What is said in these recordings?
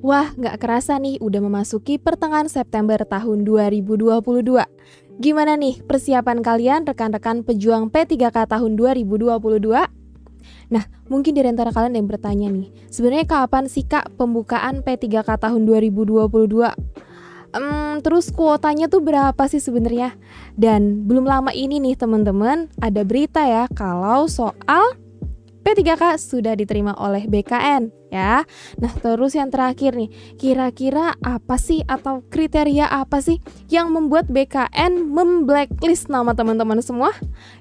Wah, nggak kerasa nih udah memasuki pertengahan September tahun 2022. Gimana nih persiapan kalian rekan-rekan pejuang P3K tahun 2022? Nah, mungkin di antara kalian yang bertanya nih, sebenarnya kapan sih Kak pembukaan P3K tahun 2022? Terus kuotanya tuh berapa sih sebenarnya? Dan belum lama ini nih teman-teman, ada berita ya kalau soal P3K sudah diterima oleh BKN ya. Nah, terus yang terakhir nih, kira-kira apa sih atau kriteria apa sih yang membuat BKN memblacklist nama teman-teman semua?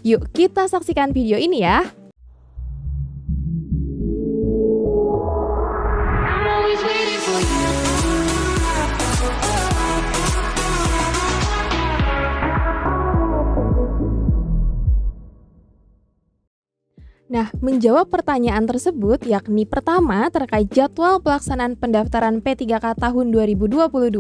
Yuk kita saksikan video ini ya. Nah, menjawab pertanyaan tersebut yakni pertama terkait jadwal pelaksanaan pendaftaran P3K tahun 2022,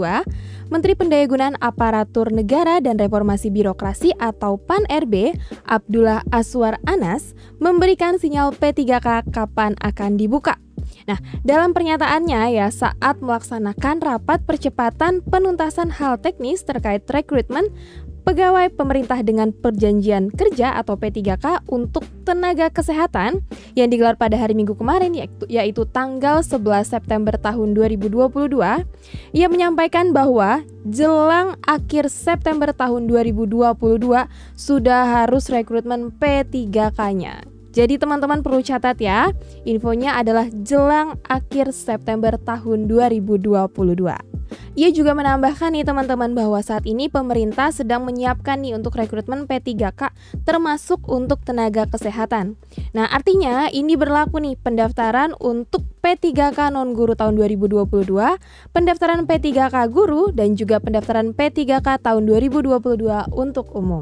Menteri Pendayagunaan Aparatur Negara dan Reformasi Birokrasi atau PAN-RB, Abdullah Azwar Anas, memberikan sinyal P3K kapan akan dibuka. Nah, dalam pernyataannya ya saat melaksanakan rapat percepatan penuntasan hal teknis terkait rekrutmen pegawai pemerintah dengan perjanjian kerja atau P3K untuk tenaga kesehatan yang digelar pada hari Minggu kemarin yaitu tanggal 11 September tahun 2022, ia menyampaikan bahwa jelang akhir September tahun 2022 sudah harus rekrutmen P3K-nya. Jadi teman-teman perlu catat ya, infonya adalah jelang akhir September tahun 2022. Ia juga menambahkan nih teman-teman bahwa saat ini pemerintah sedang menyiapkan nih untuk rekrutmen P3K termasuk untuk tenaga kesehatan. Nah, artinya ini berlaku nih pendaftaran untuk P3K non-guru tahun 2022, pendaftaran P3K guru dan juga pendaftaran P3K tahun 2022 untuk umum.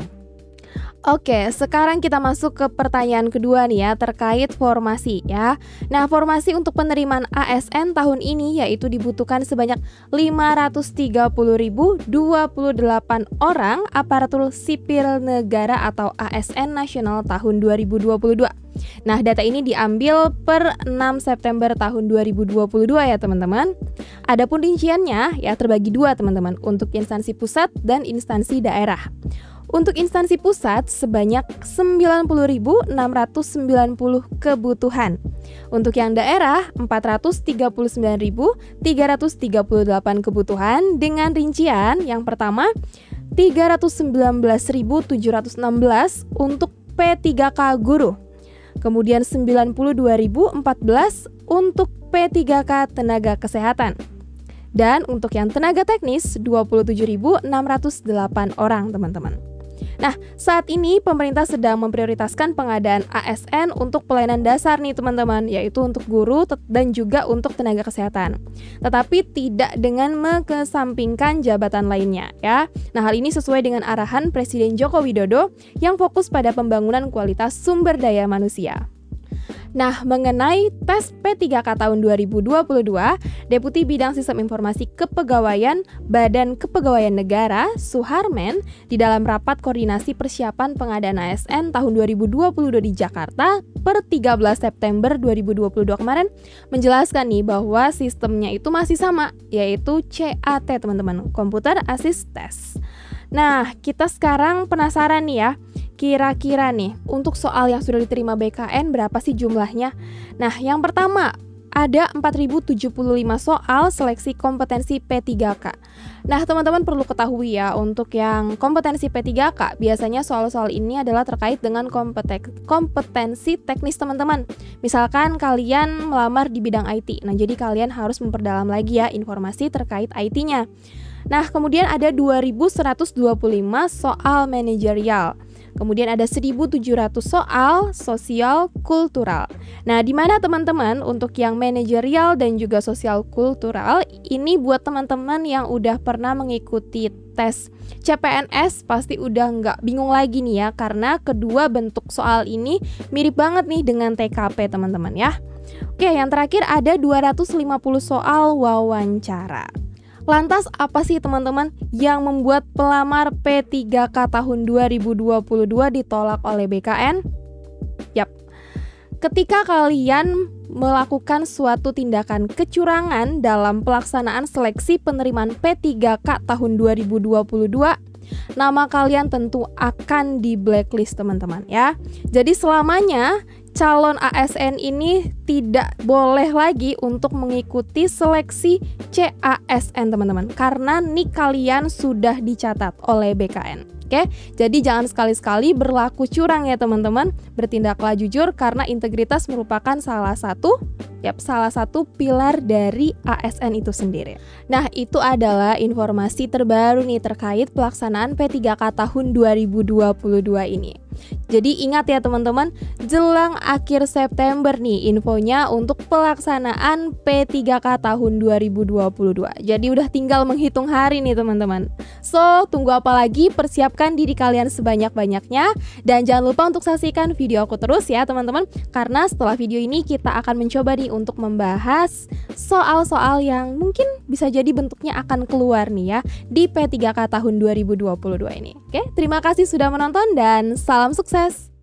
Oke, sekarang kita masuk ke pertanyaan kedua nih ya, terkait formasi ya. Nah, formasi untuk penerimaan ASN tahun ini yaitu dibutuhkan sebanyak 530.028 orang aparatur sipil negara atau ASN nasional tahun 2022. Nah, data ini diambil per 6 September tahun 2022 ya teman-teman. Adapun rinciannya ya terbagi dua teman-teman, untuk instansi pusat dan instansi daerah. Untuk instansi pusat sebanyak 90.690 kebutuhan. Untuk yang daerah 439.338 kebutuhan dengan rincian yang pertama 319.716 untuk P3K guru. Kemudian 92.014 untuk P3K tenaga kesehatan. Dan untuk yang tenaga teknis 27.608 orang teman-teman. Nah, saat ini pemerintah sedang memprioritaskan pengadaan ASN untuk pelayanan dasar nih teman-teman, yaitu untuk guru dan juga untuk tenaga kesehatan. Tetapi tidak dengan mengesampingkan jabatan lainnya ya. Nah, hal ini sesuai dengan arahan Presiden Joko Widodo yang fokus pada pembangunan kualitas sumber daya manusia. Nah, mengenai tes P3K tahun 2022, Deputi Bidang Sistem Informasi Kepegawaian Badan Kepegawaian Negara, Suharmen, di dalam rapat koordinasi persiapan pengadaan ASN tahun 2022 di Jakarta per 13 September 2022 kemarin, menjelaskan nih bahwa sistemnya itu masih sama, yaitu CAT teman-teman, Computer Assist Test. Nah, kita sekarang penasaran nih ya, kira-kira nih untuk soal yang sudah diterima BKN berapa sih jumlahnya? Nah, yang pertama ada 4.075 soal seleksi kompetensi P3K. Nah, teman-teman perlu ketahui ya, untuk yang kompetensi P3K biasanya soal-soal ini adalah terkait dengan kompetensi teknis teman-teman. Misalkan kalian melamar di bidang IT. Nah, jadi kalian harus memperdalam lagi ya informasi terkait IT-nya. Nah, kemudian ada 2.125 soal manajerial. Kemudian ada 1.700 soal sosial kultural. Nah, di mana teman-teman untuk yang manajerial dan juga sosial kultural ini buat teman-teman yang udah pernah mengikuti tes CPNS pasti udah nggak bingung lagi nih ya, karena kedua bentuk soal ini mirip banget nih dengan TKP teman-teman ya. Oke, yang terakhir ada 250 soal wawancara. Lantas apa sih teman-teman yang membuat pelamar P3K tahun 2022 ditolak oleh BKN? Yap, ketika kalian melakukan suatu tindakan kecurangan dalam pelaksanaan seleksi penerimaan P3K tahun 2022, nama kalian tentu akan di blacklist teman-teman ya. Jadi selamanya calon ASN ini tidak boleh lagi untuk mengikuti seleksi CASN teman-teman, karena nik kalian sudah dicatat oleh BKN. Oke, jadi jangan sekali-sekali berlaku curang ya teman-teman. Bertindaklah jujur karena integritas merupakan salah satu pilar dari ASN itu sendiri. Nah, itu adalah informasi terbaru nih terkait pelaksanaan P3K tahun 2022 ini. Jadi ingat ya teman-teman, jelang akhir September nih infonya untuk pelaksanaan P3K tahun 2022. Jadi udah tinggal menghitung hari nih teman-teman. So, tunggu apa lagi? Persiapkan diri kalian sebanyak-banyaknya. Dan jangan lupa untuk saksikan video aku terus ya teman-teman. Karena setelah video ini kita akan mencoba nih untuk membahas soal-soal yang mungkin bisa jadi bentuknya akan keluar nih ya di P3K tahun 2022 ini. Oke, terima kasih sudah menonton dan salam sukses.